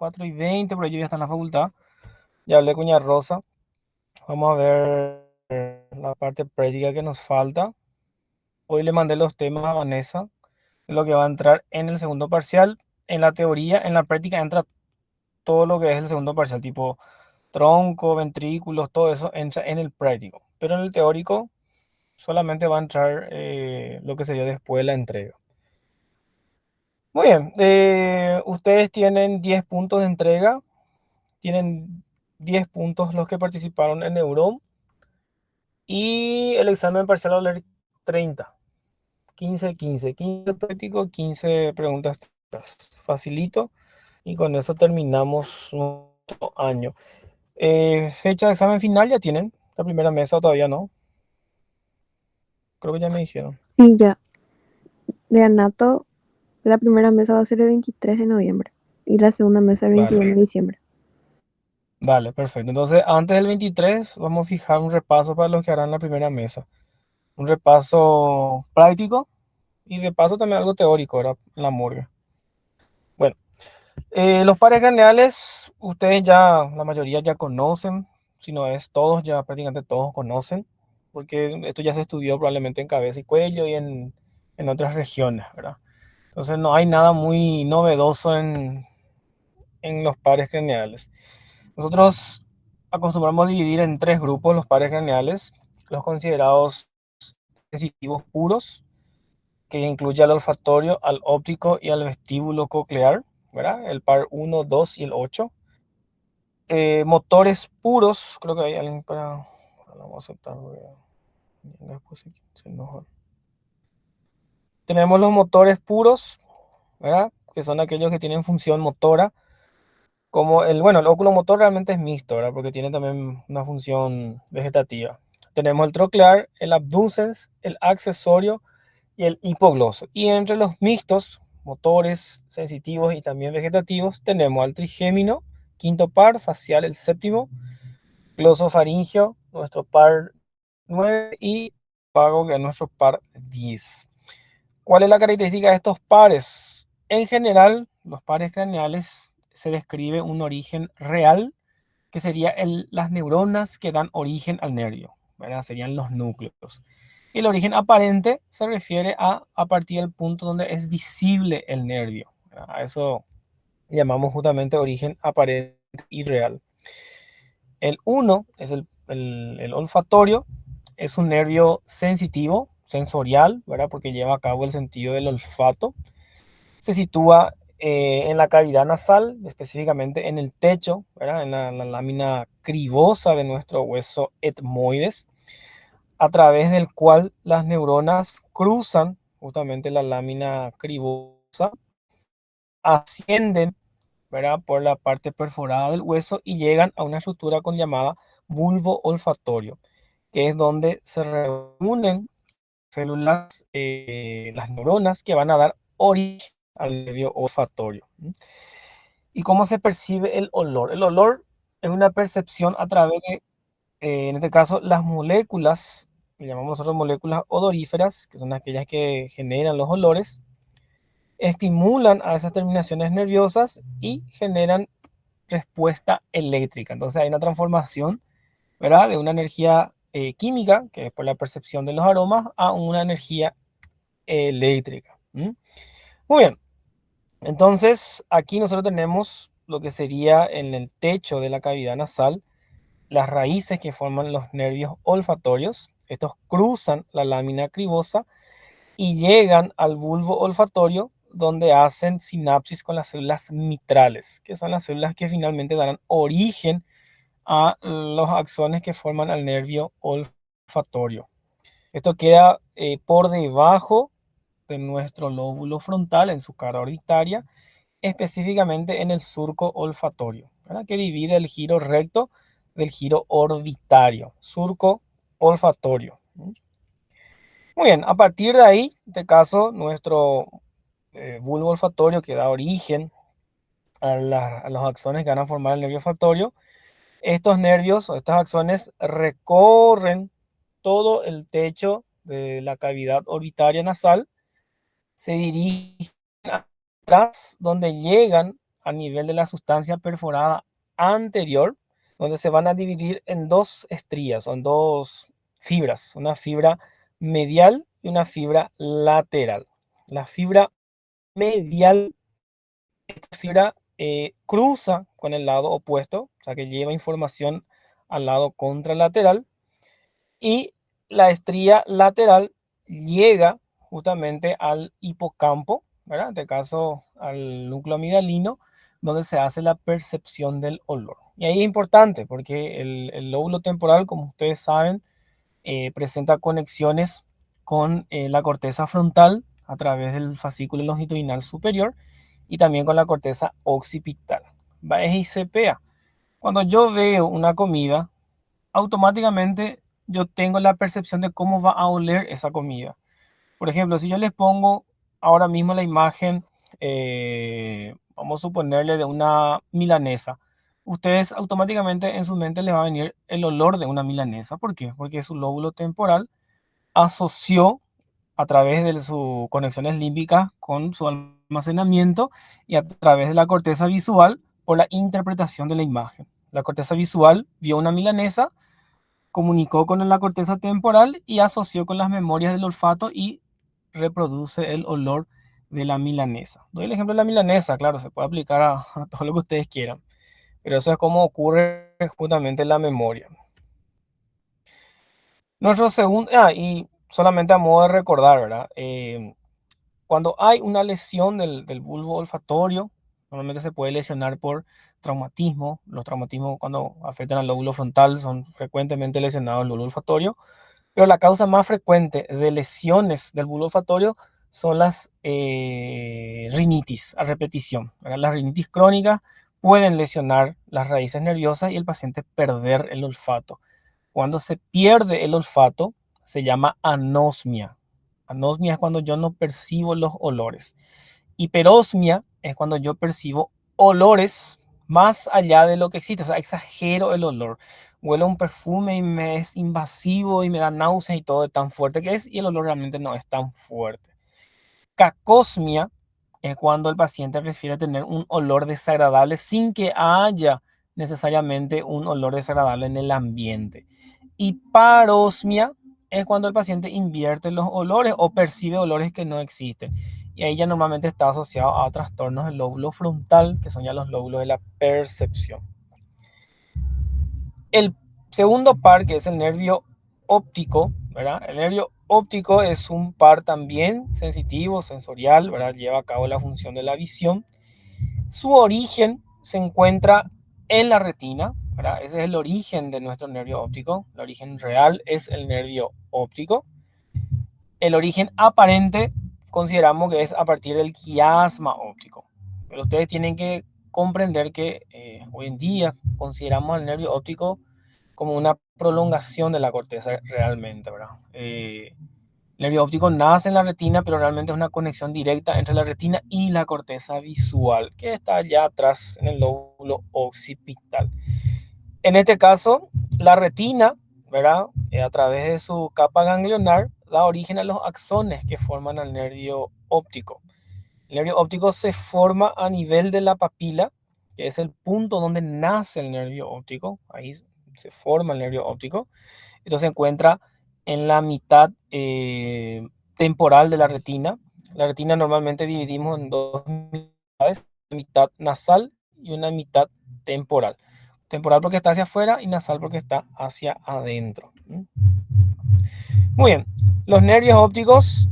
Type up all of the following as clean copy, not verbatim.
4:20, por ahí yo ya está en la facultad. Ya hablé con Rosa. Vamos a ver la parte práctica que nos falta. Hoy le mandé los temas a Vanessa, de lo que va a entrar en el segundo parcial. En la teoría, en la práctica entra todo lo que es el segundo parcial, tipo tronco, ventrículos, todo eso entra en el práctico. Pero en el teórico solamente va a entrar lo que sería después de la entrega. Muy bien, ustedes tienen 10 puntos de entrega, tienen 10 puntos los que participaron en Neurón y el examen parcial va a valer 30, 15 práctico, 15 preguntas. Facilito y con eso terminamos nuestro año. Fecha de examen final ya tienen, la primera mesa todavía no, creo que ya me dijeron. Y ya, de Anato, la primera mesa va a ser el 23 de noviembre y la segunda mesa el Vale, 21 de diciembre. vale, perfecto. Entonces, antes del 23 vamos a fijar un repaso para los que harán la primera mesa. Un repaso práctico y de paso también algo teórico, ¿verdad? En la morgue. Bueno, los pares craneales, ustedes ya, la mayoría ya conocen, si no es todos, ya prácticamente todos conocen, porque esto ya se estudió probablemente en cabeza y cuello y en otras regiones, ¿verdad? Entonces no hay nada muy novedoso en los pares craneales. Nosotros acostumbramos a dividir en tres grupos los pares craneales, los considerados sensitivos puros, que incluye al olfatorio, al óptico y al vestíbulo coclear, ¿verdad? El par 1, 2 y el 8. Motores puros, creo que hay alguien para... Vamos a aceptar, después se enoja. Tenemos los motores puros, ¿verdad? Que son aquellos que tienen función motora, como bueno, el óculo motor realmente es mixto, ¿verdad? Porque tiene también una función vegetativa. Tenemos el troclear, el abducens, el accesorio y el hipogloso. Y entre los mixtos, motores, sensitivos y también vegetativos, tenemos al trigémino, quinto par, facial el séptimo, glosofaringio, nuestro par 9 y pago, que es nuestro par 10. ¿Cuál es la característica de estos pares? En general, los pares craneales se describe un origen real, que sería las neuronas que dan origen al nervio, ¿verdad? Serían los núcleos. Y el origen aparente se refiere a partir del punto donde es visible el nervio, ¿verdad? A eso llamamos justamente origen aparente y real. El uno es el olfatorio, es un nervio sensitivo, sensorial, ¿verdad? Porque lleva a cabo el sentido del olfato. Se sitúa en la cavidad nasal, específicamente en el techo, ¿verdad? En la lámina cribosa de nuestro hueso etmoides, a través del cual las neuronas cruzan justamente la lámina cribosa, ascienden, ¿verdad? Por la parte perforada del hueso y llegan a una estructura con llamada bulbo olfatorio, que es donde se reúnen células, las neuronas que van a dar origen al nervio olfatorio. ¿Y cómo se percibe el olor? El olor es una percepción a través de, en este caso, las moléculas, que llamamos nosotros moléculas odoríferas, que son aquellas que generan los olores, estimulan a esas terminaciones nerviosas y generan respuesta eléctrica. Entonces hay una transformación, ¿verdad? De una energía química, que es por la percepción de los aromas, a una energía eléctrica. ¿Mm? Muy bien, entonces aquí nosotros tenemos lo que sería en el techo de la cavidad nasal, las raíces que forman los nervios olfatorios. Estos cruzan la lámina cribosa y llegan al bulbo olfatorio, donde hacen sinapsis con las células mitrales, que son las células que finalmente darán origen a los axones que forman al nervio olfatorio. Esto queda por debajo de nuestro lóbulo frontal en su cara orbitaria, específicamente en el surco olfatorio, ¿verdad? Que divide el giro recto del giro orbitario, surco olfatorio. Muy bien, a partir de ahí, en este caso, nuestro bulbo olfatorio que da origen a los axones que van a formar el nervio olfatorio. Estos nervios o estos axones recorren todo el techo de la cavidad orbitaria nasal, se dirigen atrás donde llegan a nivel de la sustancia perforada anterior, donde se van a dividir en dos estrías, son dos fibras, una fibra medial y una fibra lateral. La fibra medial, esta fibra cruza con el lado opuesto, o sea que lleva información al lado contralateral, y la estría lateral llega justamente al hipocampo, ¿verdad? En este caso al núcleo amigdalino, donde se hace la percepción del olor. Y ahí es importante porque el lóbulo temporal, como ustedes saben, presenta conexiones con la corteza frontal a través del fascículo longitudinal superior y también con la corteza occipital. ¿Va? Es ICPA. Cuando yo veo una comida, automáticamente yo tengo la percepción de cómo va a oler esa comida. Por ejemplo, si yo les pongo ahora mismo la imagen, vamos a suponerle de una milanesa, ustedes automáticamente en su mente les va a venir el olor de una milanesa. ¿Por qué? Porque su lóbulo temporal asoció a través de sus conexiones límbicas con su almacenamiento y a través de la corteza visual por la interpretación de la imagen. La corteza visual vio una milanesa, comunicó con la corteza temporal y asoció con las memorias del olfato y reproduce el olor de la milanesa. Doy el ejemplo de la milanesa, claro, se puede aplicar a todo lo que ustedes quieran, pero eso es como ocurre justamente en la memoria. Nuestro segundo, y solamente a modo de recordar, ¿verdad? Cuando hay una lesión del bulbo olfatorio, normalmente se puede lesionar por traumatismo. Los traumatismos cuando afectan al lóbulo frontal son frecuentemente lesionados el lóbulo olfatorio, pero la causa más frecuente de lesiones del bulbo olfatorio son las rinitis a repetición, ¿verdad? Las rinitis crónicas pueden lesionar las raíces nerviosas y el paciente perder el olfato. Cuando se pierde el olfato, se llama anosmia. Anosmia es cuando yo no percibo los olores. Hiperosmia es cuando yo percibo olores más allá de lo que existe. O sea, exagero el olor. Huelo un perfume y me es invasivo y me da náuseas y todo de tan fuerte que es, y el olor realmente no es tan fuerte. Cacosmia es cuando el paciente refiere a tener un olor desagradable sin que haya necesariamente un olor desagradable en el ambiente. Y parosmia es cuando el paciente invierte los olores o percibe olores que no existen. Y ahí ya normalmente está asociado a trastornos del lóbulo frontal, que son ya los lóbulos de la percepción. El segundo par, que es el nervio óptico, ¿verdad? El nervio óptico es un par también sensitivo, sensorial, ¿verdad? Lleva a cabo la función de la visión. Su origen se encuentra en la retina, ¿verdad? Ese es el origen de nuestro nervio óptico. El origen real es el nervio óptico. El origen aparente consideramos que es a partir del quiasma óptico. Pero ustedes tienen que comprender que hoy en día consideramos el nervio óptico como una prolongación de la corteza realmente, ¿verdad? El nervio óptico nace en la retina, pero realmente es una conexión directa entre la retina y la corteza visual, que está allá atrás en el lóbulo occipital. En este caso, la retina, ¿verdad? A través de su capa ganglionar, da origen a los axones que forman el nervio óptico. El nervio óptico se forma a nivel de la papila, que es el punto donde nace el nervio óptico. Ahí se forma el nervio óptico. Esto se encuentra en la mitad temporal de la retina. La retina normalmente dividimos en dos mitades, una mitad nasal y una mitad temporal. Temporal porque está hacia afuera y nasal porque está hacia adentro. Muy bien, los nervios ópticos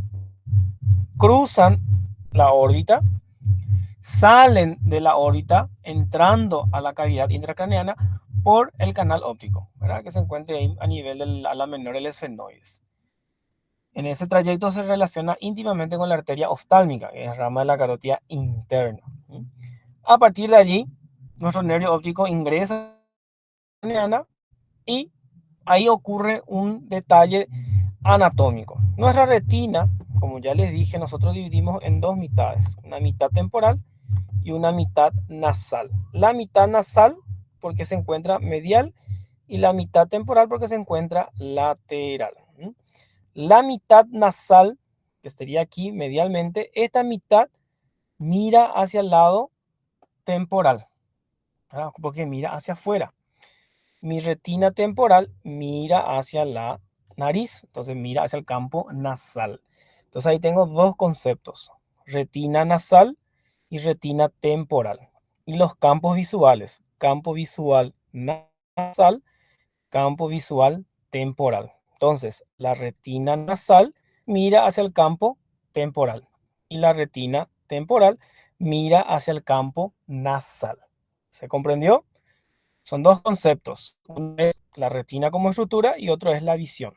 cruzan la órbita, salen de la órbita entrando a la cavidad intracraneana por el canal óptico, ¿verdad? Que se encuentra ahí a nivel del ala menor del esfenoides. En ese trayecto se relaciona íntimamente con la arteria oftálmica, que es rama de la carótida interna. A partir de allí, nuestro nervio óptico ingresa en la craneana y ahí ocurre un detalle anatómico. Nuestra retina, como ya les dije, nosotros dividimos en dos mitades, una mitad temporal y una mitad nasal. La mitad nasal porque se encuentra medial y la mitad temporal porque se encuentra lateral. La mitad nasal, que estaría aquí medialmente, esta mitad mira hacia el lado temporal, ¿verdad? Porque mira hacia afuera. Mi retina temporal mira hacia la nariz, entonces mira hacia el campo nasal. Entonces ahí tengo dos conceptos, retina nasal y retina temporal. Y los campos visuales, campo visual nasal, campo visual temporal. Entonces, la retina nasal mira hacia el campo temporal y la retina temporal mira hacia el campo nasal. ¿Se comprendió? Son dos conceptos. Uno es la retina como estructura y otro es la visión.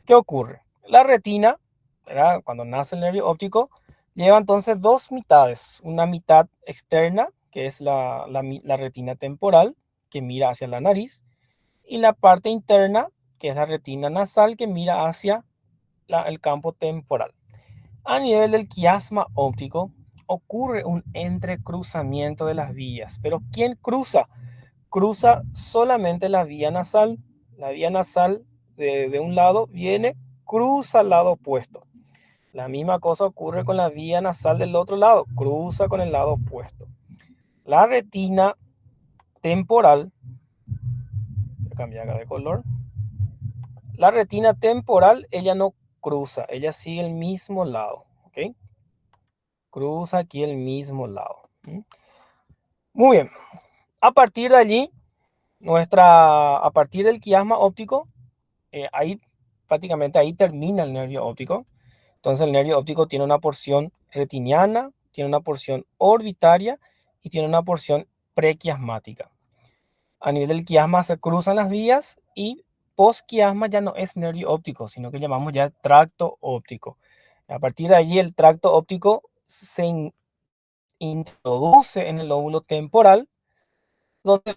¿Qué ocurre? La retina, ¿verdad? Cuando nace el nervio óptico, lleva entonces dos mitades. Una mitad externa, que es la retina temporal, que mira hacia la nariz, y la parte interna, que es la retina nasal, que mira hacia el campo temporal. A nivel del quiasma óptico, ocurre un entrecruzamiento de las vías. Pero ¿quién cruza? Cruza solamente la vía nasal. La vía nasal de un lado viene, cruza al lado opuesto. La misma cosa ocurre con la vía nasal del otro lado, cruza con el lado opuesto. La retina temporal, voy a cambiar acá de color. La retina temporal, ella no cruza, ella sigue el mismo lado, ¿ok? Cruza aquí el mismo lado. Muy bien. A partir de allí, a partir del quiasma óptico, ahí prácticamente ahí termina el nervio óptico. Entonces el nervio óptico tiene una porción retiniana, tiene una porción orbitaria y tiene una porción prequiasmática. A nivel del quiasma se cruzan las vías y posquiasma ya no es nervio óptico, sino que llamamos ya tracto óptico. A partir de allí el tracto óptico se introduce en el lóbulo temporal, donde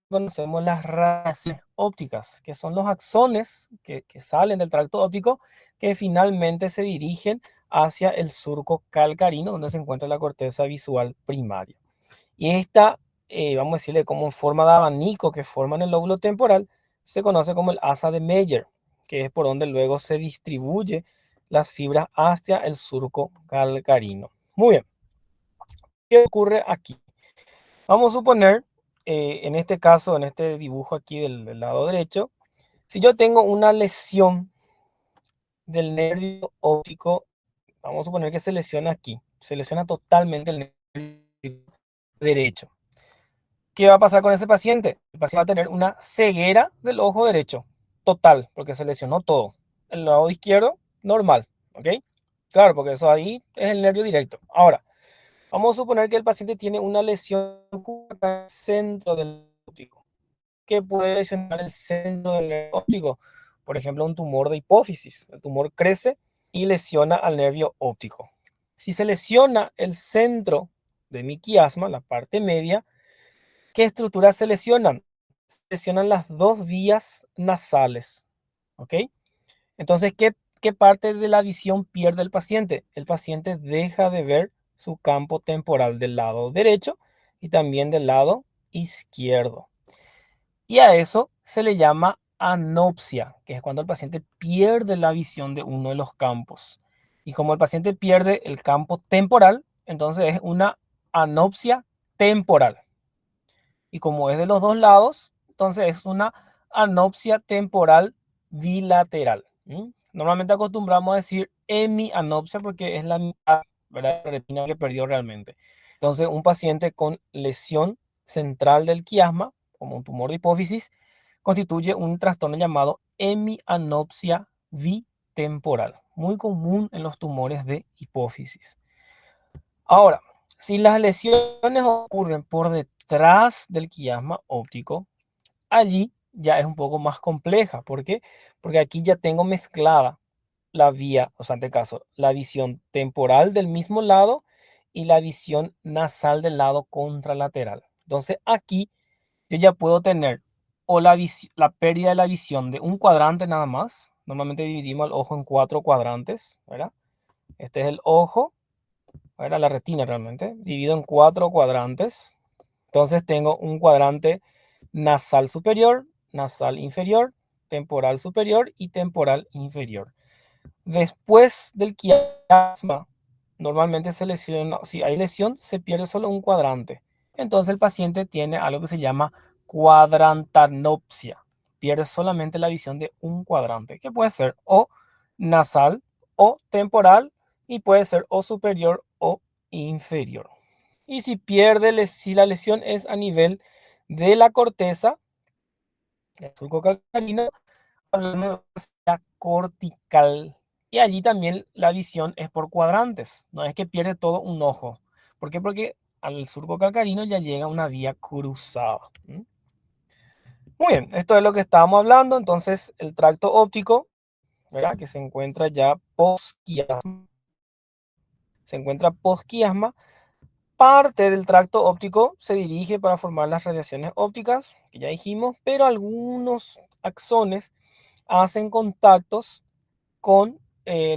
conocemos las radiaciones ópticas, que son los axones que salen del tracto óptico, que finalmente se dirigen hacia el surco calcarino, donde se encuentra la corteza visual primaria. Y esta, vamos a decirle como en forma de abanico que forman el lóbulo temporal, se conoce como el asa de Meyer, que es por donde luego se distribuye las fibras hacia el surco calcarino. Muy bien, ¿qué ocurre aquí? Vamos a suponer, en este caso, en este dibujo aquí del lado derecho, si yo tengo una lesión del nervio óptico, vamos a suponer que se lesiona aquí, se lesiona totalmente el nervio derecho. ¿Qué va a pasar con ese paciente? El paciente va a tener una ceguera del ojo derecho, total, porque se lesionó todo. El lado izquierdo, normal, ¿ok? Claro, porque eso ahí es el nervio directo. Ahora, vamos a suponer que el paciente tiene una lesión en el centro del óptico. ¿Qué puede lesionar el centro del nervio óptico? Por ejemplo, un tumor de hipófisis. El tumor crece y lesiona al nervio óptico. Si se lesiona el centro de mi quiasma, la parte media, ¿qué estructuras se lesionan? Se lesionan las dos vías nasales, ¿ok? Entonces, ¿qué parte de la visión pierde el paciente? El paciente deja de ver su campo temporal del lado derecho y también del lado izquierdo. Y a eso se le llama anopsia, que es cuando el paciente pierde la visión de uno de los campos. Y como el paciente pierde el campo temporal, entonces es una anopsia temporal. Y como es de los dos lados, entonces es una anopsia temporal bilateral. Normalmente acostumbramos a decir hemianopsia porque es la mitad, ¿verdad?, la retina que perdió realmente. Entonces, un paciente con lesión central del quiasma, como un tumor de hipófisis, constituye un trastorno llamado hemianopsia bitemporal, muy común en los tumores de hipófisis. Ahora, si las lesiones ocurren por detrás del quiasma óptico, allí ya es un poco más compleja. ¿Por qué? Porque aquí ya tengo mezclada la vía, o sea, en este caso, la visión temporal del mismo lado y la visión nasal del lado contralateral. Entonces, aquí yo ya puedo tener o la pérdida de la visión de un cuadrante nada más. Normalmente dividimos el ojo en 4 cuadrantes, ¿verdad? Este es el ojo, ¿verdad? La retina realmente, divido en 4 cuadrantes. Entonces tengo un cuadrante nasal superior, nasal inferior, temporal superior y temporal inferior. Después del quiasma, normalmente se lesiona, si hay lesión, se pierde solo un cuadrante. Entonces el paciente tiene algo que se llama cuadrantanopsia. Pierde solamente la visión de un cuadrante, que puede ser o nasal o temporal y puede ser o superior o inferior. Y si la lesión es a nivel de la corteza, del surco calcarino, hablamos de la cortical. Y allí también la visión es por cuadrantes, no es que pierde todo un ojo. ¿Por qué? Porque al surco calcarino ya llega una vía cruzada. Muy bien, esto es lo que estábamos hablando. Entonces, el tracto óptico, ¿verdad? Que se encuentra ya posquiasma, se encuentra posquiasma. Parte del tracto óptico se dirige para formar las radiaciones ópticas, que ya dijimos, pero algunos axones hacen contactos con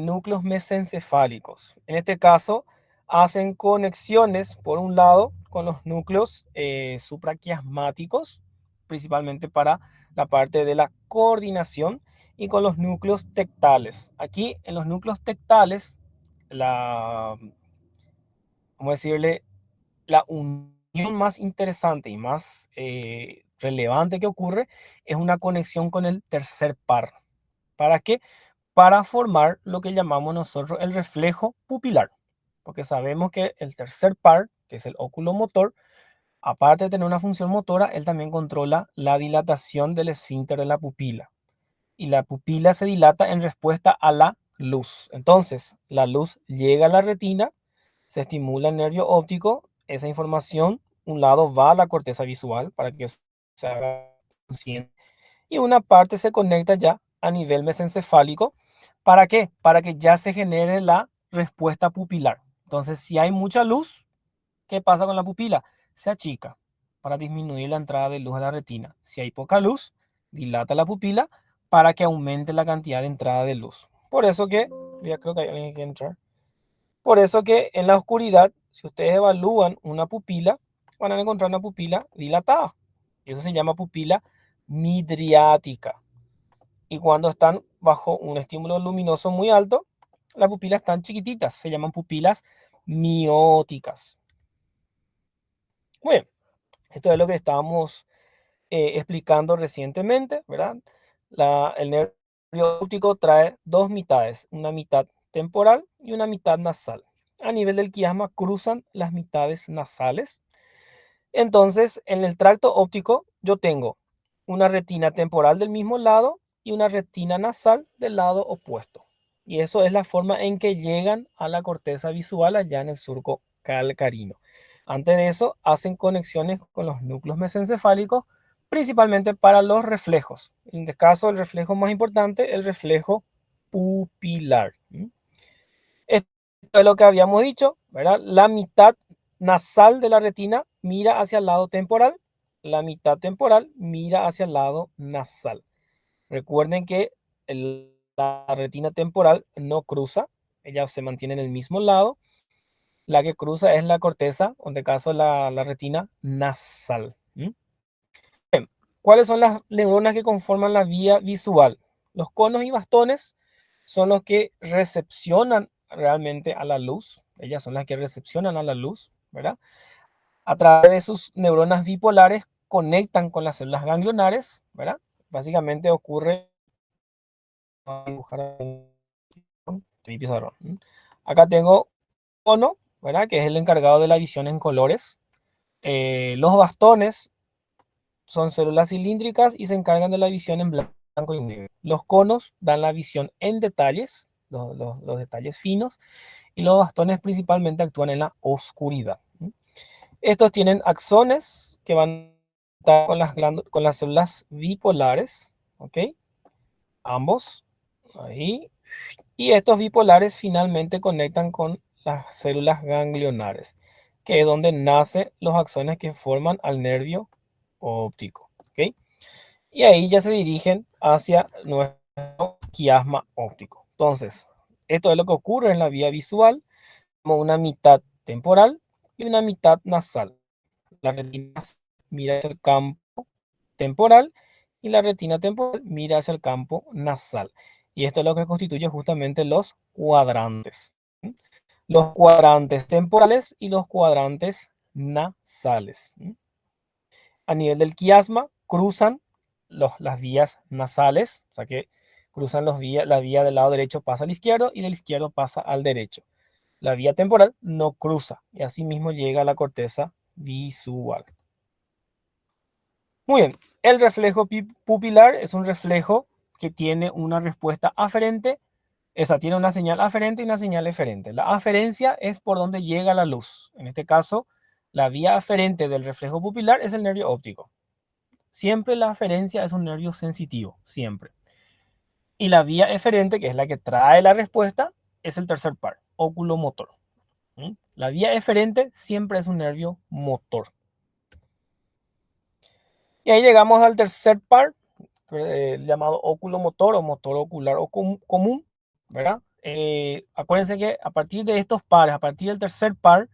núcleos mesencefálicos. En este caso, hacen conexiones, por un lado, con los núcleos supraquiasmáticos, principalmente para la parte de la coordinación, y con los núcleos tectales. Aquí, en los núcleos tectales, vamos a decirle, la unión más interesante y más relevante que ocurre es una conexión con el tercer par. ¿Para qué? Para formar lo que llamamos nosotros el reflejo pupilar. Porque sabemos que el tercer par, que es el óculo motor, aparte de tener una función motora, él también controla la dilatación del esfínter de la pupila. Y la pupila se dilata en respuesta a la luz. Entonces, la luz llega a la retina, se estimula el nervio óptico, esa información, un lado va a la corteza visual para que se haga consciente y una parte se conecta ya a nivel mesencefálico. ¿Para qué? Para que ya se genere la respuesta pupilar. Entonces, si hay mucha luz, ¿qué pasa con la pupila? Se achica para disminuir la entrada de luz a la retina. Si hay poca luz, dilata la pupila para que aumente la cantidad de entrada de luz. Por eso que, ya creo que hay alguien que entrar. Por eso que en la oscuridad, si ustedes evalúan una pupila, van a encontrar una pupila dilatada. Y eso se llama pupila midriática. Y cuando están bajo un estímulo luminoso muy alto, las pupilas están chiquititas, se llaman pupilas mióticas. Muy bien, esto es lo que estábamos explicando recientemente, ¿verdad? El nervio óptico trae dos mitades, una mitad temporal y una mitad nasal. A nivel del quiasma cruzan las mitades nasales. Entonces, en el tracto óptico yo tengo una retina temporal del mismo lado y una retina nasal del lado opuesto. Y eso es la forma en que llegan a la corteza visual allá en el surco calcarino. Antes de eso, hacen conexiones con los núcleos mesencefálicos, principalmente para los reflejos. En este caso, el reflejo más importante, el reflejo pupilar. Esto es lo que habíamos dicho, ¿verdad? La mitad nasal de la retina mira hacia el lado temporal, la mitad temporal mira hacia el lado nasal. Recuerden que la retina temporal no cruza, ella se mantiene en el mismo lado. La que cruza es la corteza, o en este caso la retina nasal. Bien, ¿cuáles son las neuronas que conforman la vía visual? Los conos y bastones son los que recepcionan realmente a la luz. Ellas son las que recepcionan a la luz, ¿verdad? A través de sus neuronas bipolares conectan con las células ganglionares, ¿verdad? Básicamente ocurre. Voy a dibujar mi pizarrón. Acá tengo cono, ¿verdad? Que es el encargado de la visión en colores. Los bastones son células cilíndricas y se encargan de la visión en blanco y negro. Los conos dan la visión en detalles, los detalles finos, y los bastones principalmente actúan en la oscuridad. Estos tienen axones que van a estar con las células bipolares, ¿ok? Ambos, ahí. Y estos bipolares finalmente conectan con las células ganglionares, que es donde nacen los axones que forman al nervio óptico, ¿ok? Y ahí ya se dirigen hacia nuestro quiasma óptico. Entonces, esto es lo que ocurre en la vía visual, como una mitad temporal y una mitad nasal. La retina mira hacia el campo temporal y la retina temporal mira hacia el campo nasal. Y esto es lo que constituye justamente los cuadrantes. los cuadrantes temporales y los cuadrantes nasales. A nivel del quiasma, cruzan las vías nasales, o sea que cruzan la vía del lado derecho pasa al izquierdo y del izquierdo pasa al derecho. La vía temporal no cruza y así mismo llega a la corteza visual. Muy bien, el reflejo pupilar es un reflejo que tiene una respuesta aferente, esa tiene una señal aferente y una señal eferente. La aferencia es por donde llega la luz. En este caso, la vía aferente del reflejo pupilar es el nervio óptico. Siempre la aferencia es un nervio sensitivo, siempre. Y la vía eferente, que es la que trae la respuesta, es el tercer par, oculomotor. La vía eferente siempre es un nervio motor. Y ahí llegamos al tercer par, llamado oculomotor o motor ocular o común, ¿verdad? Acuérdense que a partir de estos pares, a partir del tercer par,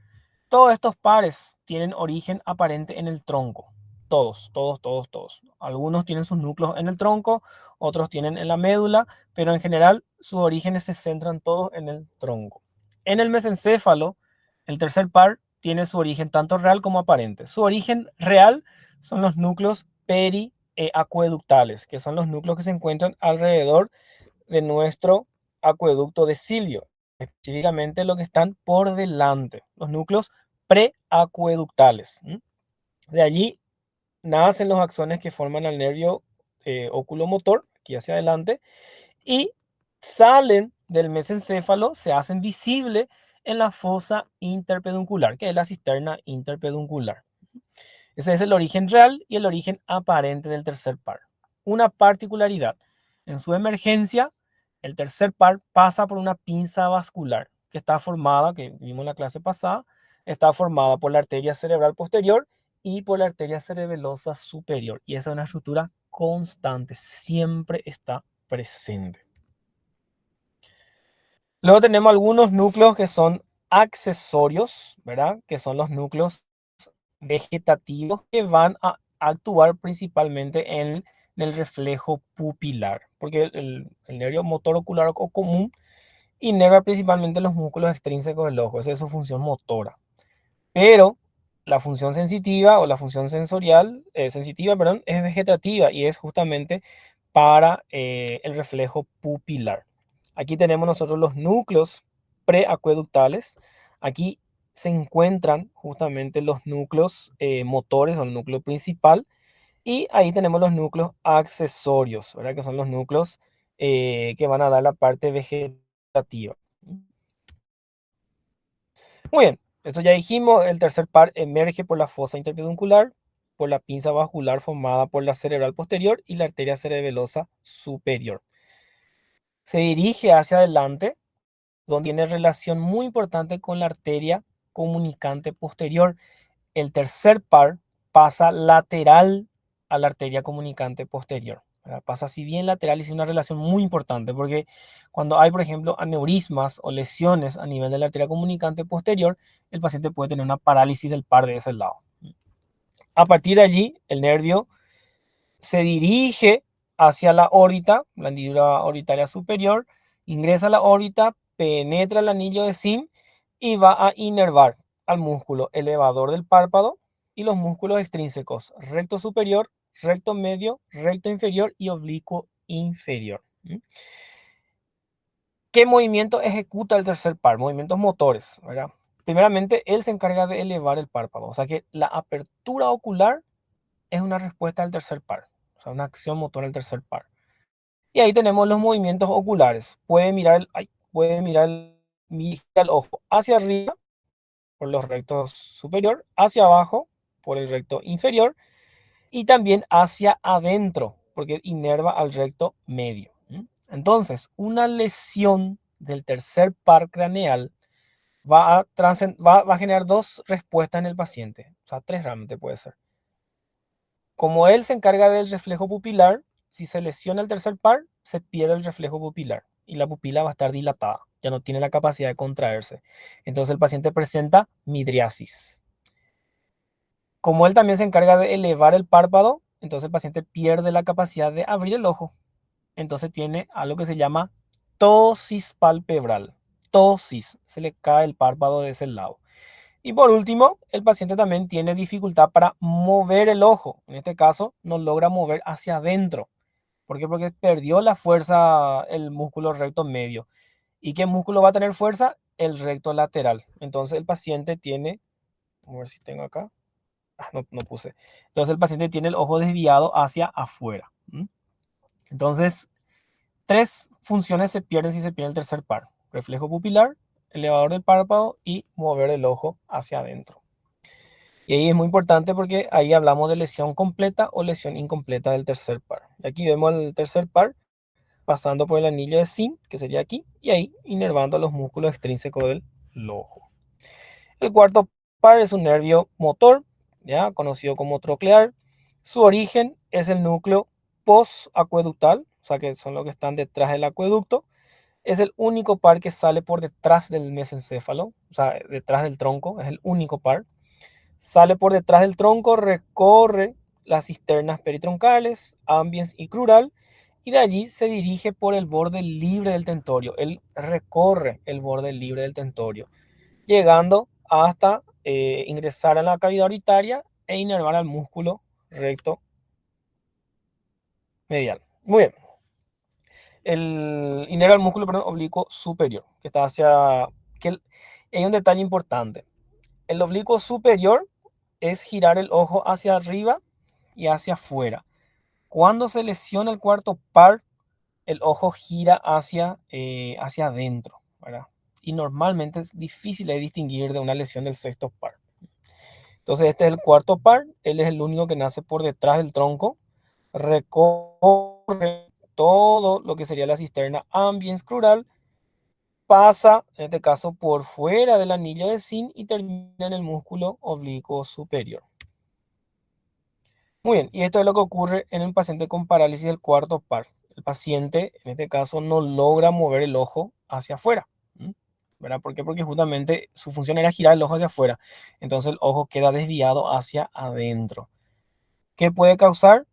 todos estos pares tienen origen aparente en el tronco. Todos, todos, todos, todos. Algunos tienen sus núcleos en el tronco, otros tienen en la médula, pero en general sus orígenes se centran todos en el tronco. En el mesencéfalo, el tercer par tiene su origen tanto real como aparente. Su origen real son los núcleos periacueductales, que son los núcleos que se encuentran alrededor de nuestro acueducto de cilio, específicamente lo que están por delante, los núcleos preacueductales. De allí nacen los axones que forman el nervio oculomotor, aquí hacia adelante, y salen del mesencéfalo, se hacen visibles en la fosa interpeduncular, que es la cisterna interpeduncular. Ese es el origen real y el origen aparente del tercer par. Una particularidad, en su emergencia, el tercer par pasa por una pinza vascular que está formada, que vimos en la clase pasada, está formada por la arteria cerebral posterior y por la arteria cerebelosa superior. Y esa es una estructura constante, siempre está presente. Luego tenemos algunos núcleos que son accesorios, ¿verdad? Que son los núcleos vegetativos que van a actuar principalmente en el reflejo pupilar, porque el nervio motor ocular o común inerva principalmente los músculos extrínsecos del ojo, esa es su función motora. Pero la función sensitiva o la función sensorial, sensitiva, perdón, es vegetativa y es justamente para el reflejo pupilar. Aquí tenemos nosotros los núcleos preacueductales. Aquí se encuentran justamente los núcleos motores o el núcleo principal. Y ahí tenemos los núcleos accesorios, ¿verdad? Que son los núcleos que van a dar la parte vegetativa. Muy bien, esto ya dijimos, el tercer par emerge por la fosa interpeduncular, por la pinza vascular formada por la cerebral posterior y la arteria cerebelosa superior. Se dirige hacia adelante, donde tiene relación muy importante con la arteria comunicante posterior. El tercer par pasa lateral a la arteria comunicante posterior. ¿Verdad? Pasa así bien lateral y es una relación muy importante porque cuando hay, por ejemplo, aneurismas o lesiones a nivel de la arteria comunicante posterior, el paciente puede tener una parálisis del par de ese lado. A partir de allí, el nervio se dirige hacia la órbita, la hendidura orbitaria superior, ingresa a la órbita, penetra el anillo de Sim y va a inervar al músculo elevador del párpado y los músculos extrínsecos, recto superior, recto medio, recto inferior y oblicuo inferior. ¿Qué movimiento ejecuta el tercer par? Movimientos motores, ¿verdad? Primeramente, él se encarga de elevar el párpado, o sea que la apertura ocular es una respuesta al tercer par, o sea, una acción motora del tercer par. Y ahí tenemos los movimientos oculares. Mira el ojo hacia arriba por los rectos superior, hacia abajo por el recto inferior y también hacia adentro porque inerva al recto medio. Entonces, una lesión del tercer par craneal va a generar dos respuestas en el paciente, o sea, tres realmente puede ser. Como él se encarga del reflejo pupilar, si se lesiona el tercer par, se pierde el reflejo pupilar y la pupila va a estar dilatada, ya no tiene la capacidad de contraerse. Entonces el paciente presenta midriasis. Como él también se encarga de elevar el párpado, entonces el paciente pierde la capacidad de abrir el ojo. Entonces tiene algo que se llama ptosis palpebral. ptosis, se le cae el párpado de ese lado. Y por último, el paciente también tiene dificultad para mover el ojo. En este caso, no logra mover hacia adentro. ¿Por qué? Porque perdió la fuerza el músculo recto medio. ¿Y qué músculo va a tener fuerza? El recto lateral. Entonces el paciente tiene, a ver si tengo acá, no puse. Entonces el paciente tiene el ojo desviado hacia afuera. Entonces, tres funciones se pierden si se pierde el tercer par: reflejo pupilar, elevador del párpado y mover el ojo hacia adentro. Y ahí es muy importante porque ahí hablamos de lesión completa o lesión incompleta del tercer par. Y aquí vemos el tercer par pasando por el anillo de Sim, que sería aquí, y ahí inervando los músculos extrínsecos del ojo. El cuarto par es un nervio motor, ya conocido como troclear. Su origen es el núcleo postacueductal, o sea que son los que están detrás del acueducto. Es el único par que sale por detrás del mesencéfalo, o sea, detrás del tronco, es el único par. Sale por detrás del tronco, recorre las cisternas peritroncales, ambiens y crural, y de allí se dirige por el borde libre del tentorio. Él recorre el borde libre del tentorio, llegando hasta ingresar a la cavidad orbitaria e inervar al músculo recto medial. Muy bien. Inerva al músculo, perdón, oblicuo superior, que está hacia... hay un detalle importante. El oblicuo superior es girar el ojo hacia arriba y hacia afuera. Cuando se lesiona el cuarto par, el ojo gira hacia adentro, ¿verdad? Y normalmente es difícil de distinguir de una lesión del sexto par. Entonces este es el cuarto par, él es el único que nace por detrás del tronco, recorre todo lo que sería la cisterna ambiens crural, pasa, en este caso, por fuera del anillo de Sim y termina en el músculo oblicuo superior. Muy bien, y esto es lo que ocurre en un paciente con parálisis del cuarto par. El paciente, en este caso, no logra mover el ojo hacia afuera. ¿Verdad? ¿Por qué? Porque justamente su función era girar el ojo hacia afuera. Entonces el ojo queda desviado hacia adentro. ¿Qué puede causar?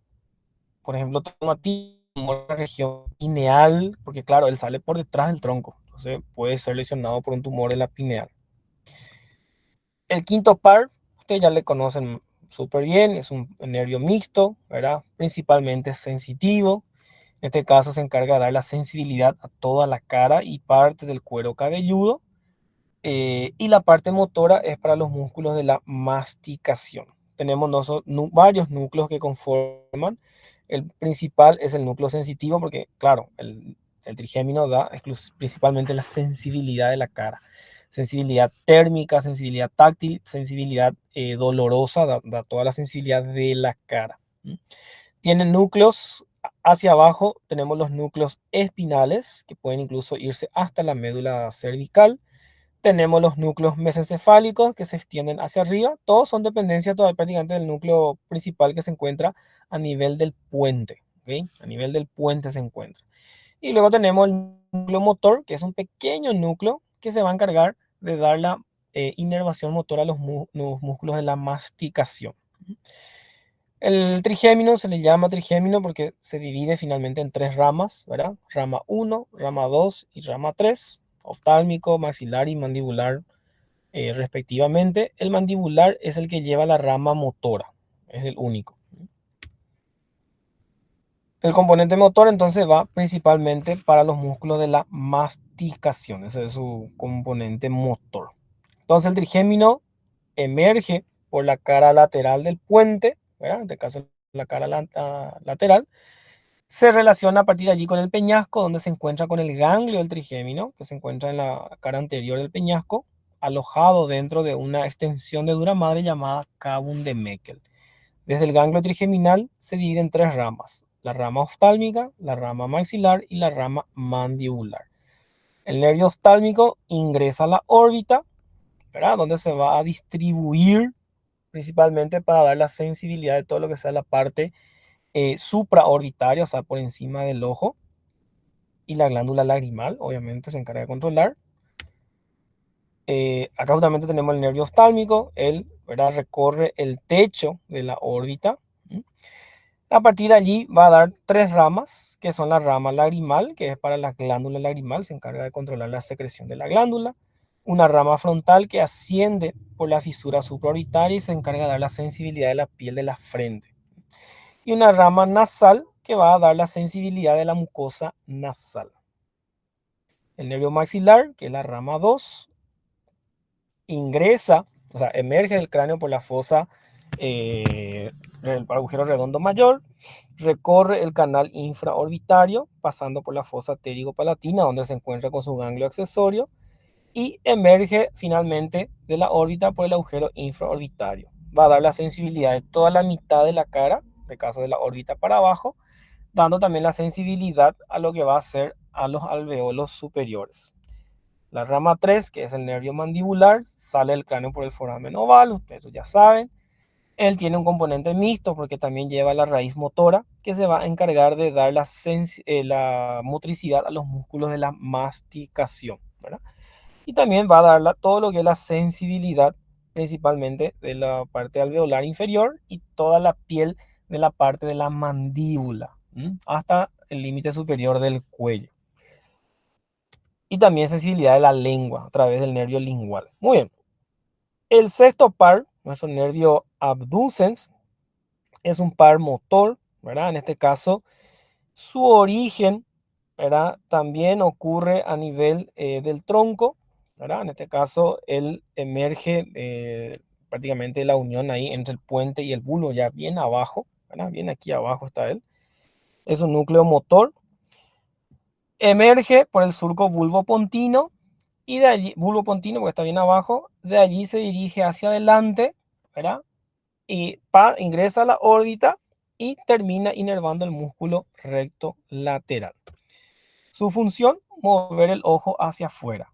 Por ejemplo, traumatismo en la región pineal, porque claro, él sale por detrás del tronco. Entonces puede ser lesionado por un tumor en la pineal. El quinto par, ustedes ya le conocen súper bien, es un nervio mixto, ¿verdad? Principalmente sensitivo. En este caso se encarga de dar la sensibilidad a toda la cara y parte del cuero cabelludo. Y la parte motora es para los músculos de la masticación. Tenemos varios núcleos que conforman. El principal es el núcleo sensitivo porque, claro, el trigémino da principalmente la sensibilidad de la cara. Sensibilidad térmica, sensibilidad táctil, sensibilidad dolorosa, da toda la sensibilidad de la cara. Tienen núcleos hacia abajo, tenemos los núcleos espinales que pueden incluso irse hasta la médula cervical. Tenemos los núcleos mesencefálicos que se extienden hacia arriba. Todos son dependencias todavía prácticamente del núcleo principal que se encuentra a nivel del puente. ¿Okay? A nivel del puente se encuentra. Y luego tenemos el núcleo motor, que es un pequeño núcleo que se va a encargar de dar la inervación motora a los músculos de la masticación. El trigémino se le llama trigémino porque se divide finalmente en tres ramas, ¿verdad? Rama 1, rama 2 y rama 3, oftálmico, maxilar y mandibular respectivamente. El mandibular es el que lleva la rama motora, es el único. El componente motor entonces va principalmente para los músculos de la masticación, ese es su componente motor. Entonces el trigémino emerge por la cara lateral del puente, ¿verdad? En este caso la cara lateral, se relaciona a partir de allí con el peñasco, donde se encuentra con el ganglio del trigémino, que se encuentra en la cara anterior del peñasco, alojado dentro de una extensión de dura madre llamada cabum de Meckel. Desde el ganglio trigeminal se divide en tres ramas: la rama oftálmica, la rama maxilar y la rama mandibular. El nervio oftálmico ingresa a la órbita, ¿verdad? Donde se va a distribuir principalmente para dar la sensibilidad de todo lo que sea la parte supraorbitaria, o sea, por encima del ojo, y la glándula lagrimal, obviamente, se encarga de controlar. Acá justamente tenemos el nervio oftálmico, él, ¿verdad? Recorre el techo de la órbita. A partir de allí va a dar 3 ramas, que son la rama lagrimal, que es para la glándula lagrimal, se encarga de controlar la secreción de la glándula. Una rama frontal que asciende por la fisura supraorbitaria y se encarga de dar la sensibilidad de la piel de la frente. Y una rama nasal que va a dar la sensibilidad de la mucosa nasal. El nervio maxilar, que es la rama 2, ingresa, o sea, emerge del cráneo por la fosa, el agujero redondo mayor, recorre el canal infraorbitario, pasando por la fosa pterigo-palatina, donde se encuentra con su ganglio accesorio, y emerge finalmente de la órbita por el agujero infraorbitario. Va a dar la sensibilidad de toda la mitad de la cara, de caso de la órbita para abajo, dando también la sensibilidad a lo que va a ser a los alveolos superiores. La rama 3, que es el nervio mandibular, sale del cráneo por el foramen oval, ustedes ya saben. Él tiene un componente mixto porque también lleva la raíz motora que se va a encargar de dar la motricidad a los músculos de la masticación, ¿verdad? Y también va a dar todo lo que es la sensibilidad, principalmente de la parte alveolar inferior y toda la piel de la parte de la mandíbula, hasta el límite superior del cuello. Y también sensibilidad de la lengua a través del nervio lingual. Muy bien. El sexto par, nuestro nervio abducens, es un par motor, ¿verdad? En este caso, su origen, ¿verdad? También ocurre a nivel del tronco, ¿verdad? En este caso, él emerge prácticamente de la unión ahí entre el puente y el bulbo, ya bien abajo, ¿verdad? Bien aquí abajo está él. Es un núcleo motor. Emerge por el surco bulbopontino y de allí, bulbopontino porque está bien abajo, de allí se dirige hacia adelante, ¿verdad? Y ingresa a la órbita y termina inervando el músculo recto lateral. Su función, mover el ojo hacia afuera.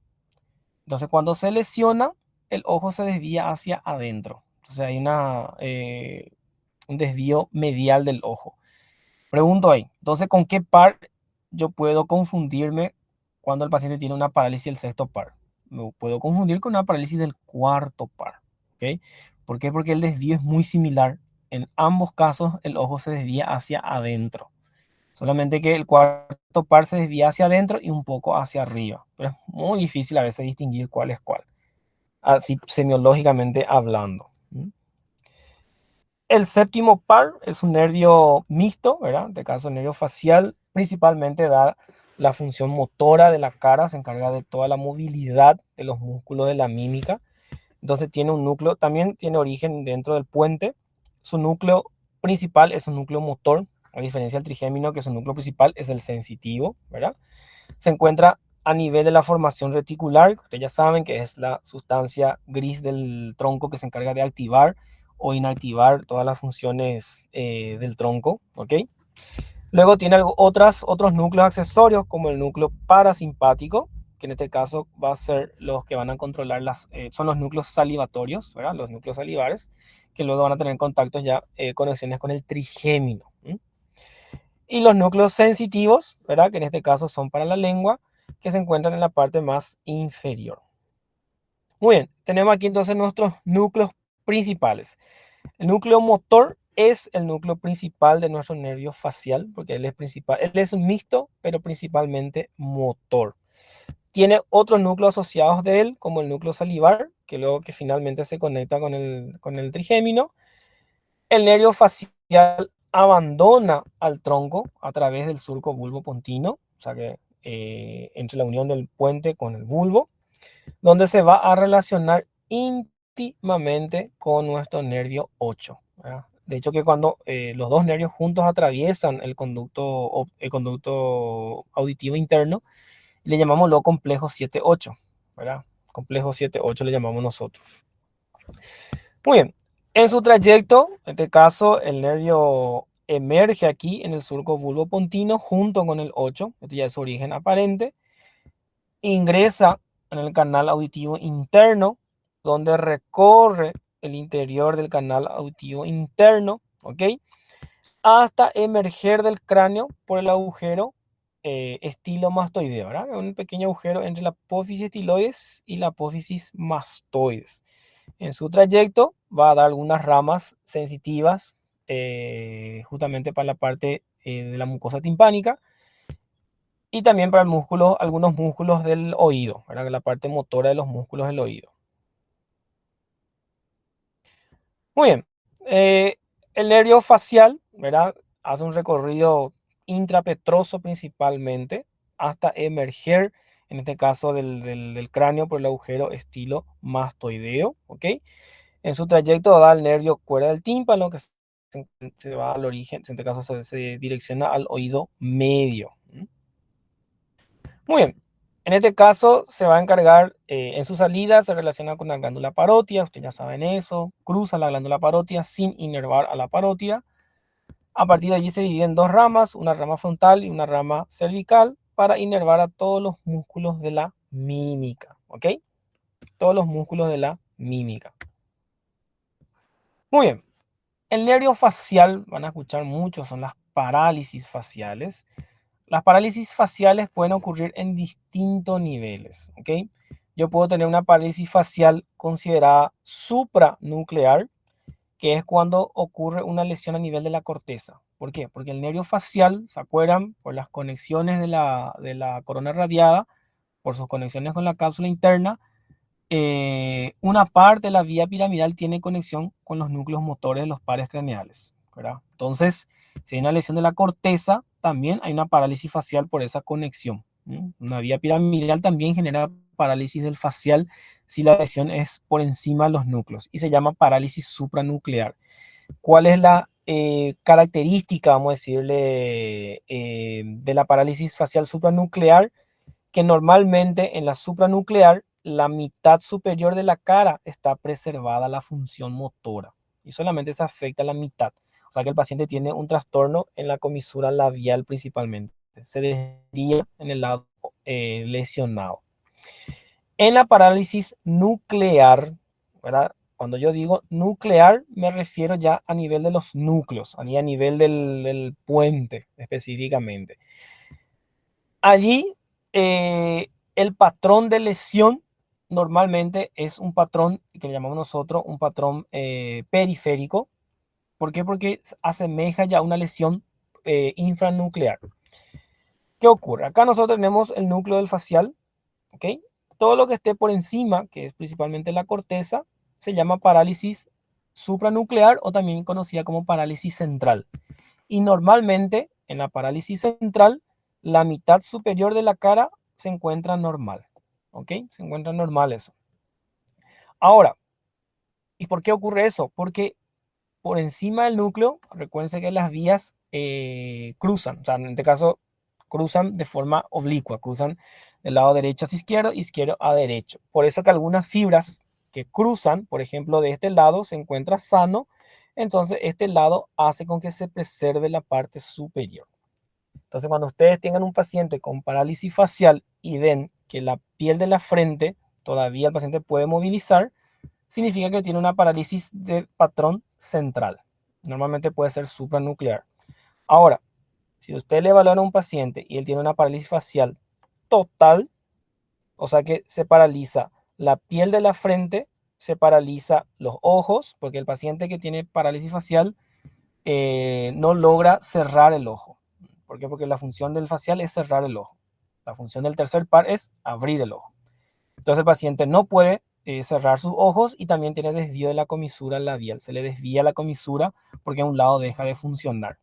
Entonces, cuando se lesiona, el ojo se desvía hacia adentro. Entonces, hay un desvío medial del ojo. Pregunto ahí, entonces, ¿con qué par yo puedo confundirme cuando el paciente tiene una parálisis del sexto par? Me puedo confundir con una parálisis del cuarto par. ¿Ok? ¿Por qué? Porque el desvío es muy similar. En ambos casos, el ojo se desvía hacia adentro. Solamente que el cuarto par se desvía hacia adentro y un poco hacia arriba. Pero es muy difícil a veces distinguir cuál es cuál, así semiológicamente hablando. El séptimo par es un nervio mixto, ¿verdad? En este caso, el nervio facial principalmente da la función motora de la cara, se encarga de toda la movilidad de los músculos de la mímica. Entonces tiene un núcleo, también tiene origen dentro del puente. Su núcleo principal es un núcleo motor, a diferencia del trigémino, que su núcleo principal es el sensitivo, ¿verdad? Se encuentra a nivel de la formación reticular, que ustedes ya saben que es la sustancia gris del tronco que se encarga de activar o inactivar todas las funciones del tronco, ¿ok? Luego tiene otros núcleos accesorios como el núcleo parasimpático, que en este caso va a ser los que van a controlar son los núcleos salivatorios, ¿verdad? Los núcleos salivares, que luego van a tener contactos ya, conexiones con el trigémino. Y los núcleos sensitivos, ¿verdad? Que en este caso son para la lengua, que se encuentran en la parte más inferior. Muy bien, tenemos aquí entonces nuestros núcleos principales. El núcleo motor es el núcleo principal de nuestro nervio facial, porque él es principal, él es un mixto, pero principalmente motor. Tiene otros núcleos asociados de él, como el núcleo salivar, que luego que finalmente se conecta con el trigémino. El nervio facial abandona al tronco a través del surco bulbopontino, o sea que entre la unión del puente con el bulbo, donde se va a relacionar íntimamente con nuestro nervio 8, ¿verdad? De hecho que cuando los dos nervios juntos atraviesan el conducto auditivo interno, le llamamos lo complejo 7-8, ¿verdad? Complejo 7-8 le llamamos nosotros. Muy bien, en su trayecto, en este caso, el nervio emerge aquí en el surco bulbopontino junto con el 8, este ya es su origen aparente, ingresa en el canal auditivo interno, donde recorre el interior del canal auditivo interno, ¿ok? Hasta emerger del cráneo por el agujero estilomastoideo, ¿verdad? Un pequeño agujero entre la apófisis estiloides y la apófisis mastoides. En su trayecto va a dar algunas ramas sensitivas justamente para la parte de la mucosa timpánica y también para el músculo, algunos músculos del oído, ¿verdad? La parte motora de los músculos del oído. Muy bien. Eh, el nervio facial, ¿verdad? Hace un recorrido intrapetroso principalmente hasta emerger, en este caso del cráneo, por el agujero estilo mastoideo, ¿ok? En su trayecto da al nervio cuerda del tímpano, que se va al origen, en este caso se direcciona al oído medio. Muy bien. En este caso se va a encargar, en su salida se relaciona con la glándula parótida, ustedes ya saben eso, cruza la glándula parótida sin inervar a la parótida. A partir de allí se divide en dos ramas, una rama frontal y una rama cervical, para inervar a todos los músculos de la mímica, ¿ok? Todos los músculos de la mímica. Muy bien. El nervio facial, van a escuchar mucho, son las parálisis faciales. Las parálisis faciales pueden ocurrir en distintos niveles, ¿ok? Yo puedo tener una parálisis facial considerada supranuclear, que es cuando ocurre una lesión a nivel de la corteza. ¿Por qué? Porque el nervio facial, ¿se acuerdan? Por las conexiones de la corona radiada, por sus conexiones con la cápsula interna, una parte de la vía piramidal tiene conexión con los núcleos motores de los pares craneales, ¿verdad? Entonces, si hay una lesión de la corteza, también hay una parálisis facial por esa conexión. Una vía piramidal también genera parálisis del facial si la lesión es por encima de los núcleos y se llama parálisis supranuclear. ¿Cuál es la característica, vamos a decirle, de la parálisis facial supranuclear? Que normalmente en la supranuclear la mitad superior de la cara está preservada la función motora y solamente se afecta la mitad. O sea que el paciente tiene un trastorno en la comisura labial principalmente. Se desvía en el lado lesionado. En la parálisis nuclear, ¿verdad? Cuando yo digo nuclear, me refiero ya a nivel de los núcleos, a nivel del puente específicamente. Allí, el patrón de lesión normalmente es un patrón que le llamamos nosotros un patrón periférico. ¿Por qué? Porque asemeja ya a una lesión infranuclear. ¿Qué ocurre? Acá nosotros tenemos el núcleo del facial, ¿ok? Todo lo que esté por encima, que es principalmente la corteza, se llama parálisis supranuclear o también conocida como parálisis central. Y normalmente en la parálisis central, la mitad superior de la cara se encuentra normal. ¿Ok? Se encuentra normal eso. Ahora, ¿y por qué ocurre eso? Porque por encima del núcleo, recuerden que las vías cruzan, o sea, en este caso cruzan de forma oblicua, cruzan del lado derecho hacia izquierdo, izquierdo a derecho. Por eso que algunas fibras que cruzan, por ejemplo, de este lado se encuentra sano, entonces este lado hace con que se preserve la parte superior. Entonces, cuando ustedes tengan un paciente con parálisis facial y ven que la piel de la frente todavía el paciente puede movilizar, significa que tiene una parálisis de patrón central. Normalmente puede ser supranuclear. Ahora, si usted le evalúa a un paciente y él tiene una parálisis facial total, o sea que se paraliza la piel de la frente, se paraliza los ojos, porque el paciente que tiene parálisis facial no logra cerrar el ojo. ¿Por qué? Porque la función del facial es cerrar el ojo. La función del tercer par es abrir el ojo. Entonces el paciente no puede cerrar sus ojos y también tiene desvío de la comisura labial. Se le desvía la comisura porque a un lado deja de funcionar.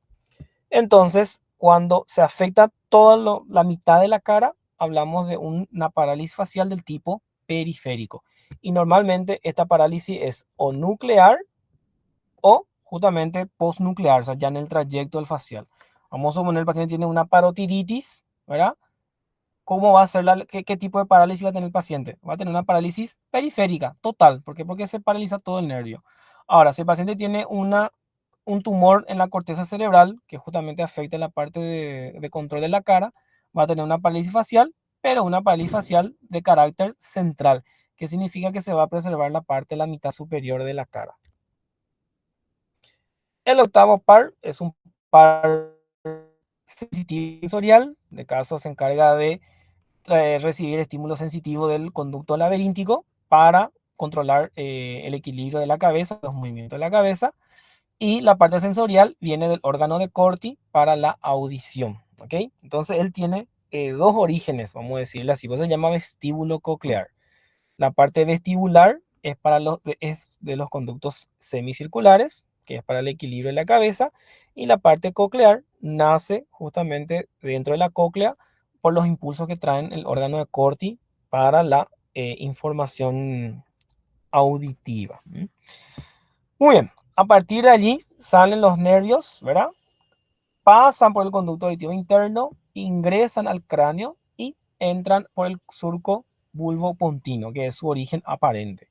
Entonces, cuando se afecta toda la mitad de la cara, hablamos de una parálisis facial del tipo periférico. Y normalmente esta parálisis es o nuclear o justamente postnuclear, o sea, ya en el trayecto del facial. Vamos a suponer el paciente tiene una parotiditis, ¿verdad? ¿Cómo va a ser qué tipo de parálisis va a tener el paciente? Va a tener una parálisis periférica, total. ¿Por qué? Porque se paraliza todo el nervio. Ahora, si el paciente tiene un tumor en la corteza cerebral, que justamente afecta la parte de control de la cara, va a tener una parálisis facial, pero una parálisis facial de carácter central, que significa que se va a preservar la parte de la mitad superior de la cara. El octavo par es un par sensitivo sensorial. De caso se encarga de recibir estímulo sensitivo del conducto laberíntico para controlar el equilibrio de la cabeza, los movimientos de la cabeza. Y la parte sensorial viene del órgano de Corti para la audición, ¿ok? Entonces él tiene dos orígenes, vamos a decirle así, pues se llama vestíbulo coclear. La parte vestibular es de los conductos semicirculares, que es para el equilibrio de la cabeza, y la parte coclear nace justamente dentro de la cóclea por los impulsos que traen el órgano de Corti para la información auditiva. Muy bien, a partir de allí salen los nervios, ¿verdad? Pasan por el conducto auditivo interno, ingresan al cráneo y entran por el surco bulbopontino, que es su origen aparente.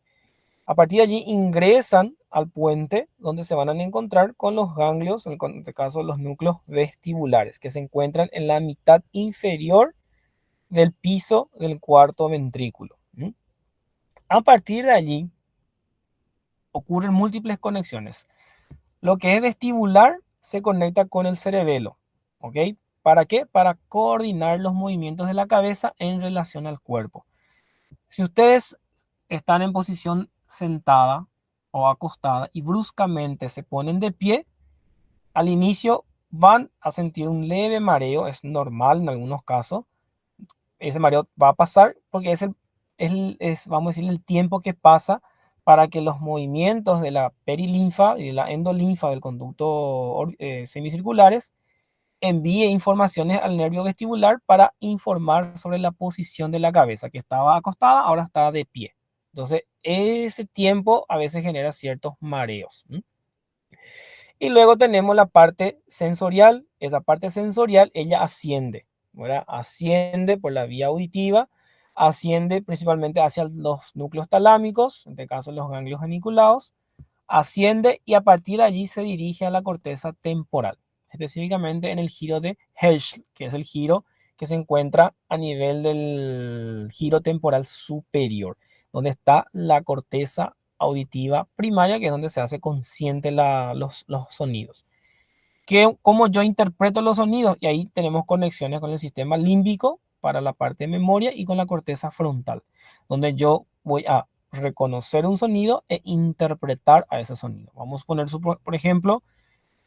A partir de allí ingresan al puente donde se van a encontrar con los ganglios, en este caso los núcleos vestibulares, que se encuentran en la mitad inferior del piso del cuarto ventrículo. A partir de allí ocurren múltiples conexiones. Lo que es vestibular se conecta con el cerebelo, ¿ok? ¿Para qué? Para coordinar los movimientos de la cabeza en relación al cuerpo. Si ustedes están en posición sentada o acostada y bruscamente se ponen de pie, al inicio van a sentir un leve mareo, es normal en algunos casos. Ese mareo va a pasar porque vamos a decir, el tiempo que pasa para que los movimientos de la perilinfa y de la endolinfa del conducto semicirculares envíe informaciones al nervio vestibular para informar sobre la posición de la cabeza, que estaba acostada, ahora está de pie. Entonces, ese tiempo a veces genera ciertos mareos. Y luego tenemos la parte sensorial. Esa parte sensorial, ella asciende, ¿verdad? Asciende por la vía auditiva, asciende principalmente hacia los núcleos talámicos, en este caso los ganglios geniculados, asciende y a partir de allí se dirige a la corteza temporal, específicamente en el giro de Herschel, que es el giro que se encuentra a nivel del giro temporal superior, donde está la corteza auditiva primaria, que es donde se hace consciente los sonidos. ¿Cómo yo interpreto los sonidos? Y ahí tenemos conexiones con el sistema límbico para la parte de memoria y con la corteza frontal, donde yo voy a reconocer un sonido e interpretar a ese sonido. Vamos a poner, por ejemplo,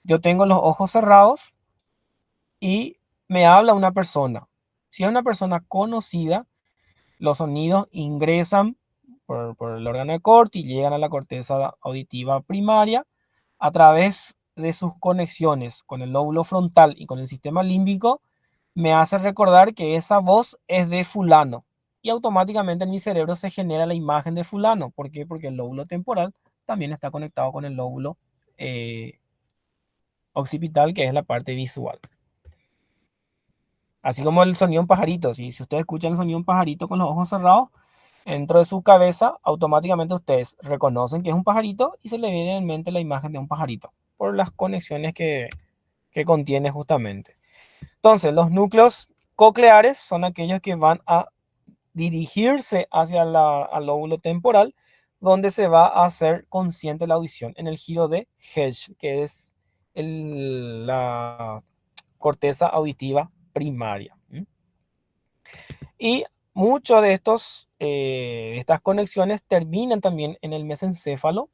yo tengo los ojos cerrados y me habla una persona. Si es una persona conocida, los sonidos ingresan por el órgano de Corti y llegan a la corteza auditiva primaria a través de sus conexiones con el lóbulo frontal y con el sistema límbico, me hace recordar que esa voz es de fulano. Y automáticamente en mi cerebro se genera la imagen de fulano. ¿Por qué? Porque el lóbulo temporal también está conectado con el lóbulo eh, occipital, que es la parte visual. Así como el sonido de un pajarito. Si ustedes escuchan el sonido de un pajarito con los ojos cerrados, dentro de su cabeza, automáticamente ustedes reconocen que es un pajarito y se le viene en mente la imagen de un pajarito por las conexiones que contiene justamente. Entonces, los núcleos cocleares son aquellos que van a dirigirse hacia al lóbulo temporal, donde se va a hacer consciente la audición en el giro de Hersch, que es la corteza auditiva primaria. Y muchos de estas conexiones terminan también en el mesencéfalo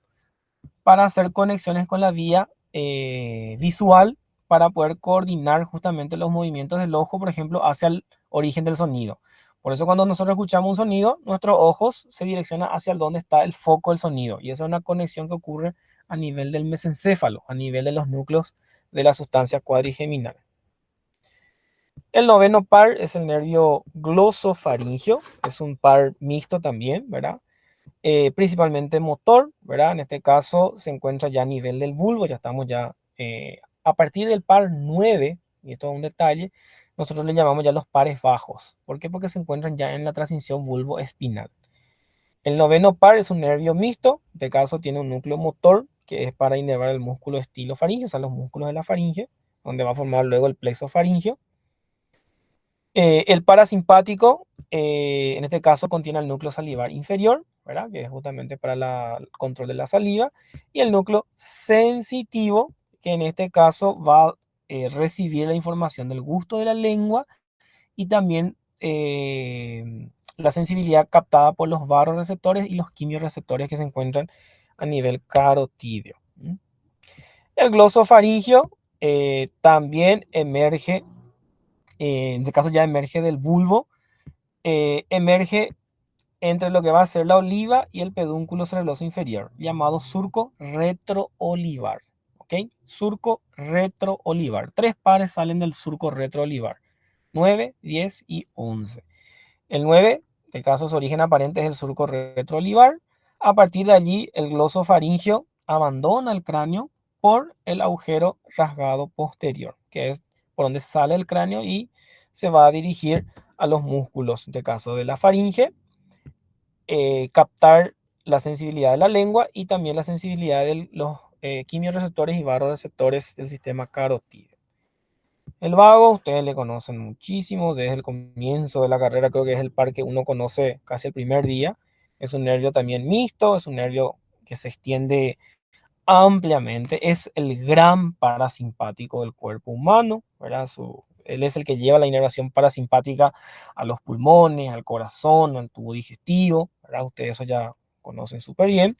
para hacer conexiones con la vía visual para poder coordinar justamente los movimientos del ojo, por ejemplo, hacia el origen del sonido. Por eso cuando nosotros escuchamos un sonido, nuestros ojos se direccionan hacia donde está el foco del sonido. Y esa es una conexión que ocurre a nivel del mesencéfalo, a nivel de los núcleos de la sustancia cuadrigeminal. El noveno par es el nervio glosofaringio, es un par mixto también, ¿verdad? Principalmente motor, ¿verdad? En este caso se encuentra ya a nivel del bulbo, ya estamos ya a partir del par 9, y esto es un detalle, nosotros le llamamos ya los pares bajos. ¿Por qué? Porque se encuentran ya en la transición bulbo-espinal. El noveno par es un nervio mixto, en este caso tiene un núcleo motor que es para inervar el músculo estilofaringeo, o sea, los músculos de la faringe, donde va a formar luego el plexo faríngeo. El parasimpático, en este caso, contiene el núcleo salivar inferior, ¿verdad? Que es justamente para el control de la saliva, y el núcleo sensitivo, que en este caso va a recibir la información del gusto de la lengua y también la sensibilidad captada por los barroreceptores y los quimiorreceptores que se encuentran a nivel carotídeo. El glosofaringio también emerge, en este caso ya emerge del bulbo, emerge entre lo que va a ser la oliva y el pedúnculo cerebeloso inferior, llamado surco retroolivar. ¿Ok? Surco retroolivar. Tres pares salen del surco retroolivar: 9, 10 y 11. El 9, en caso su origen aparente, es el surco retroolivar. A partir de allí, el glosofaringio abandona el cráneo por el agujero rasgado posterior, que es por donde sale el cráneo y se va a dirigir a los músculos, en este caso de la faringe, captar la sensibilidad de la lengua y también la sensibilidad de los quimiorreceptores y barroreceptores del sistema carotídeo. El vago, ustedes le conocen muchísimo desde el comienzo de la carrera, creo que es el par que uno conoce casi el primer día. Es un nervio también mixto, es un nervio que se extiende ampliamente, es el gran parasimpático del cuerpo humano, ¿verdad? Él es el que lleva la inervación parasimpática a los pulmones, al corazón, al tubo digestivo, ¿verdad? Ustedes eso ya conocen súper bien.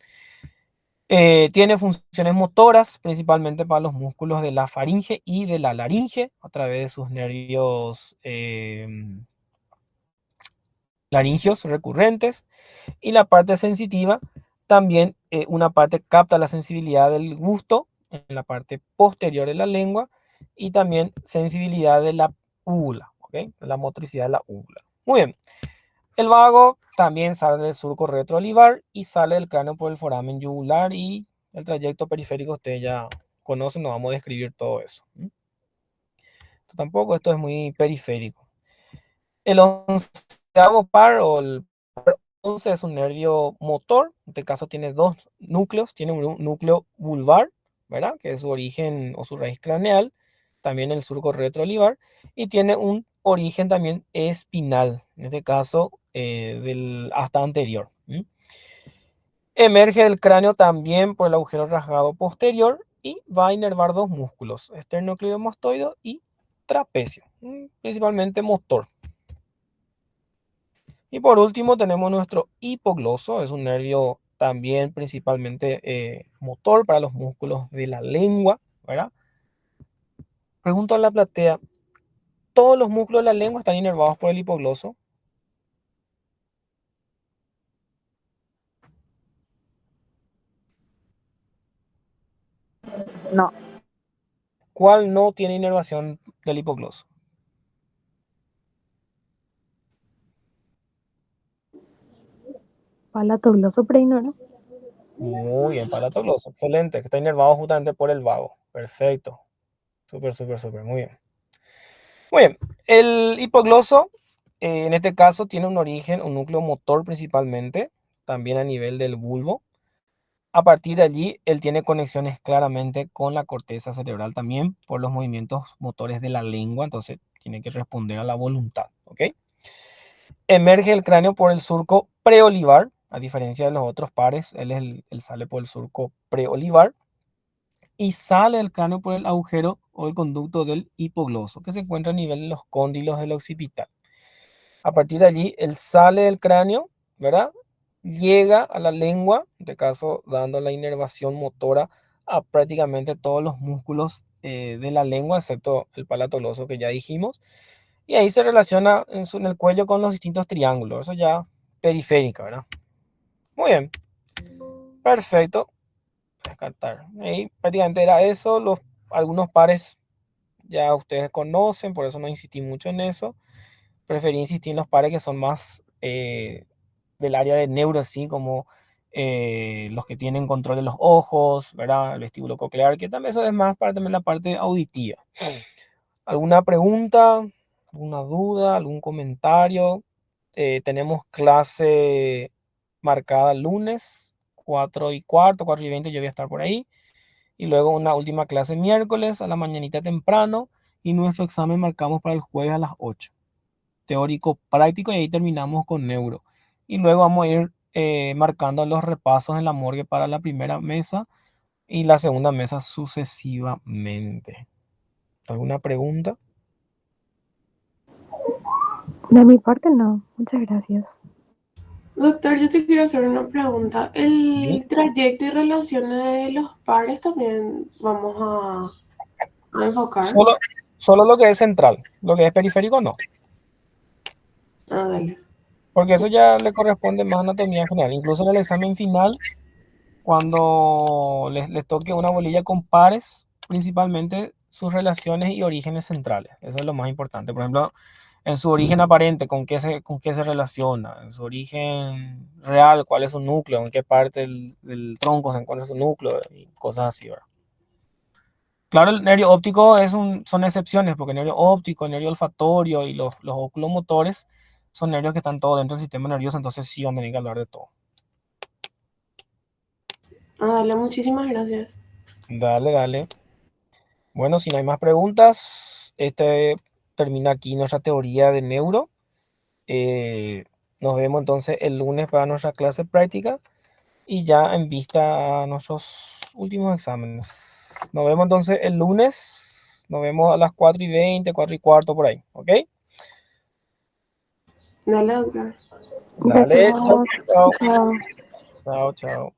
Tiene funciones motoras, principalmente para los músculos de la faringe y de la laringe, a través de sus nervios laringios recurrentes. Y la parte sensitiva, también una parte capta la sensibilidad del gusto en la parte posterior de la lengua y también sensibilidad de la úvula, ¿ok? De la motricidad de la úvula. Muy bien. El vago también sale del surco retroolivar y sale del cráneo por el foramen yugular, y el trayecto periférico ustedes ya conocen, no vamos a describir todo eso. Esto tampoco, esto es muy periférico. El onceavo par o el par 11 es un nervio motor. En este caso tiene dos núcleos. Tiene un núcleo vulvar, ¿verdad? Que es su origen o su raíz craneal. También el surco retroolivar. Y tiene un origen también espinal. En este caso, del asta anterior. Emerge del cráneo también por el agujero rasgado posterior y va a inervar dos músculos: esternocleidomastoideo y trapecio. Principalmente motor. Y por último tenemos nuestro hipogloso, es un nervio también principalmente motor para los músculos de la lengua, ¿verdad? Pregunto a la platea, ¿todos los músculos de la lengua están inervados por el hipogloso? No, ¿Cuál no tiene inervación del hipogloso? palatogloso preino, Muy bien, palatogloso, excelente, que está inervado justamente por el vago. Perfecto, súper, súper, súper, muy bien. Muy bien, el hipogloso en este caso tiene un origen, un núcleo motor principalmente, también a nivel del bulbo. A partir de allí, él tiene conexiones claramente con la corteza cerebral también por los movimientos motores de la lengua, entonces tiene que responder a la voluntad, ¿ok? Emerge el cráneo por el surco preolivar, a diferencia de los otros pares, él sale por el surco preolivar y sale del cráneo por el agujero o el conducto del hipogloso, que se encuentra a nivel de los cóndilos del occipital. A partir de allí, él sale del cráneo, ¿verdad? Llega a la lengua, en este caso dando la inervación motora a prácticamente todos los músculos de la lengua, excepto el palato gloso que ya dijimos. Y ahí se relaciona en el cuello con los distintos triángulos, eso ya periférica, ¿verdad? Muy bien, perfecto. Descartar. Ahí prácticamente era eso. Algunos pares ya ustedes conocen, por eso no insistí mucho en eso. Preferí insistir en los pares que son más del área de neuro, así como los que tienen control de los ojos, ¿verdad? El vestíbulo coclear, que también eso es más para también la parte auditiva. ¿Alguna pregunta? ¿Alguna duda? ¿Algún comentario? Tenemos clase marcada lunes, 4:15, 4:20, yo voy a estar por ahí. Y luego una última clase miércoles a la mañanita temprano. Y nuestro examen marcamos para el jueves a las 8. Teórico práctico, y ahí terminamos con neuro. Y luego vamos a ir marcando los repasos en la morgue para la primera mesa y la segunda mesa sucesivamente. ¿Alguna pregunta? de mi parte no, muchas gracias. Doctor, yo te quiero hacer una pregunta. ¿Sí? ¿El trayecto y relaciones de los pares también vamos a enfocar? Solo, solo lo que es central, lo que es periférico no, Ah, dale. porque eso ya le corresponde más a anatomía general. Incluso en el examen final, cuando les toque una bolilla con pares, principalmente sus relaciones y orígenes centrales. Eso es lo más importante. Por ejemplo, en su origen aparente, con qué se relaciona, en su origen real, cuál es su núcleo, en qué parte del tronco se encuentra su núcleo y cosas así, ¿verdad? Claro, el nervio óptico son excepciones, porque el nervio óptico, el nervio olfatorio y los oculomotores son nervios que están todos dentro del sistema nervioso, entonces sí van a tener que hablar de todo. Ah, dale, muchísimas gracias. Dale, dale. Bueno, si no hay más preguntas, este termina aquí nuestra teoría de neuro. Eh, Nos vemos entonces el lunes para nuestra clase práctica y ya en vista a nuestros últimos exámenes. Nos vemos entonces el lunes. Nos vemos a las 4:20, 4:15 por ahí. ¿Ok? Dale, doctor. Dale, chao, Gracias. chao. Chao. Chao, chao.